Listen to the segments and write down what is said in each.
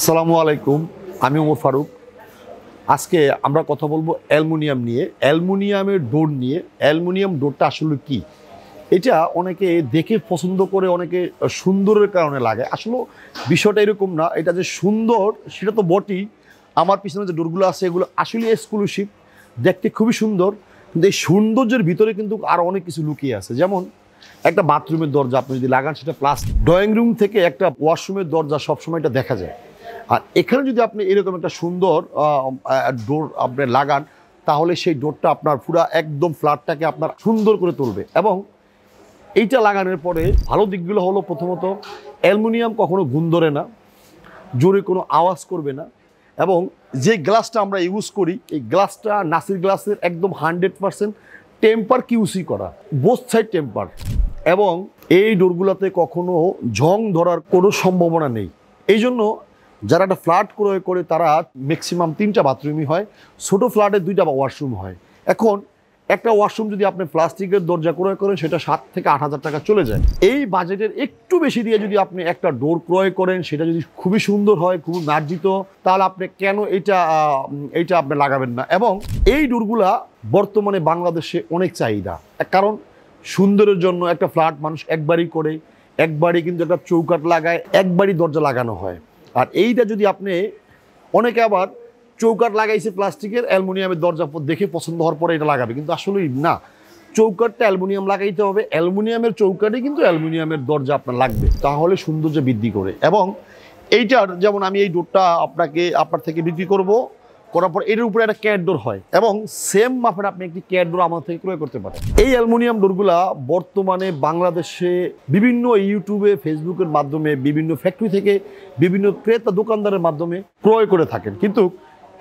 আসসালামু আলাইকুম, আমি ওমর ফারুক। আজকে আমরা কথা বলবো অ্যালুমিনিয়াম নিয়ে, অ্যালুমিনিয়ামের ডোর নিয়ে। অ্যালুমিনিয়াম ডোরটা আসলে কি? এটা অনেকে দেখে পছন্দ করে, অনেকে সুন্দরের কারণে লাগে। আসলে বিষয়টা এরকম না। এটা যে সুন্দর সেটা তো বটেই। আমার পিছনে যে ডোরগুলো আছে এগুলো আসলে এক্সক্লুসিভ, দেখতে খুবই সুন্দর, কিন্তু এই সৌন্দর্যের ভিতরে কিন্তু আরও অনেক কিছু লুকিয়ে আছে। যেমন একটা বাথরুমের দরজা আপনি যদি লাগান সেটা প্লাস্টিক, ড্রয়িং রুম থেকে একটা ওয়াশরুমের দরজা সবসময় এটা দেখা যায়। আর এখানে যদি আপনি এরকম একটা সুন্দর ডোর আপনি লাগান, তাহলে সেই ডোরটা আপনার পুরো একদম ফ্ল্যাটটাকে আপনার সুন্দর করে তুলবে। এবং এইটা লাগানোর পরে ভালো দিকগুলো হলো, প্রথমত অ্যালুমিনিয়াম কখনো গুণ ধরে না, জোরে কোনো আওয়াজ করবে না। এবং যে গ্লাসটা আমরা ইউজ করি, এই গ্লাসটা নাসির গ্লাসের একদম 100% টেম্পার কিউসি করা, বোথ সাইড টেম্পার। এবং এই ডোরগুলোতে কখনো জং ধরার কোনো সম্ভাবনা নেই। এই জন্য যারা একটা ফ্ল্যাট ক্রয় করে তারা ম্যাক্সিমাম 3টা বাথরুমই হয়, ছোটো ফ্ল্যাটে 2টা ওয়াশরুম হয়। এখন একটা ওয়াশরুম যদি আপনি প্লাস্টিকের দরজা ক্রয় করেন, সেটা 7 থেকে 8 হাজার টাকা চলে যায়। এই বাজেটের একটু বেশি দিয়ে যদি আপনি একটা ডোর ক্রয় করেন, সেটা যদি খুবই সুন্দর হয়, খুব মার্জিত, তাহলে আপনি কেন এইটা আপনি লাগাবেন না। এবং এই ডোরগুলা বর্তমানে বাংলাদেশে অনেক চাহিদা, কারণ সুন্দরের জন্য একটা ফ্ল্যাট মানুষ একবারই করে, একবারই কিন্তু একটা চৌকাঠ লাগায়, একবারই দরজা লাগানো হয়। আর এইটা যদি আপনি, অনেকে আবার চৌকাঠ লাগাইছে প্লাস্টিকের, অ্যালুমিনিয়ামের দরজা দেখে পছন্দ হওয়ার পরে এটা লাগাবে, কিন্তু আসলেই না। চৌকাঠটা অ্যালুমিনিয়াম লাগাইতে হবে, অ্যালুমিনিয়ামের চৌকাঠে কিন্তু অ্যালুমিনিয়ামের দরজা আপনার লাগবে, তাহলে সৌন্দর্য বৃদ্ধি করে। এবং এইটার যেমন আমি এই ডোরটা আপনার থেকে বিক্রি করার পর এটার উপরে একটা ক্যাট ডোর হয়, এবং সেম মাপের আপনি একটি ক্যাট ডোর আমার থেকে ক্রয় করতে পারেন। এই অ্যালুমিনিয়াম ডোরগুলা বর্তমানে বাংলাদেশে বিভিন্ন ইউটিউবে, ফেসবুকের মাধ্যমে, বিভিন্ন ফ্যাক্টরি থেকে, বিভিন্ন ক্রেতা দোকানদারের মাধ্যমে ক্রয় করে থাকেন। কিন্তু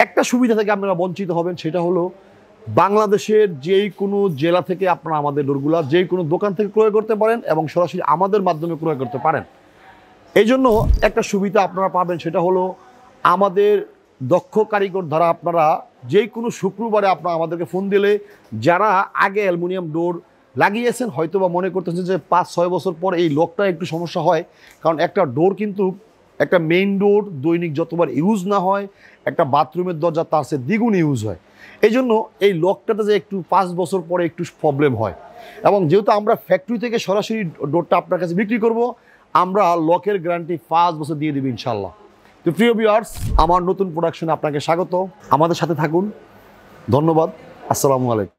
একটা সুবিধা থেকে আপনারা বঞ্চিত হবেন, সেটা হলো বাংলাদেশের যেই কোনো জেলা থেকে আপনারা আমাদের ডোরগুলা যে কোনো দোকান থেকে ক্রয় করতে পারেন, এবং সরাসরি আমাদের মাধ্যমে ক্রয় করতে পারেন। এই জন্য একটা সুবিধা আপনারা পাবেন, সেটা হলো আমাদের দক্ষ কারিগর দ্বারা আপনারা যে কোনো শুক্রবারে আপনারা আমাদেরকে ফোন দিলে, যারা আগে অ্যালুমিনিয়াম ডোর লাগিয়েছেন হয়তো বা মনে করতেছেন যে 5-6 বছর পর এই লকটা একটু সমস্যা হয়, কারণ একটা ডোর কিন্তু, একটা মেইন ডোর দৈনিক যতবার ইউজ না হয়, একটা বাথরুমের দরজা তার চেয়ে দ্বিগুণ ইউজ হয়। এই জন্য এই লকটাতে যে একটু 5 বছর পরে একটু প্রবলেম হয়। এবং যেহেতু আমরা ফ্যাক্টরি থেকে সরাসরি ডোরটা আপনার কাছে বিক্রি করব, আমরা লকের গ্যারান্টি 5 বছর দিয়ে দেব ইনশাল্লাহ। তো প্রিয় ভিউয়ার্স, আমার নতুন প্রোডাকশনে আপনাকে স্বাগত, আমাদের সাথে থাকুন। ধন্যবাদ। আসসালামু আলাইকুম।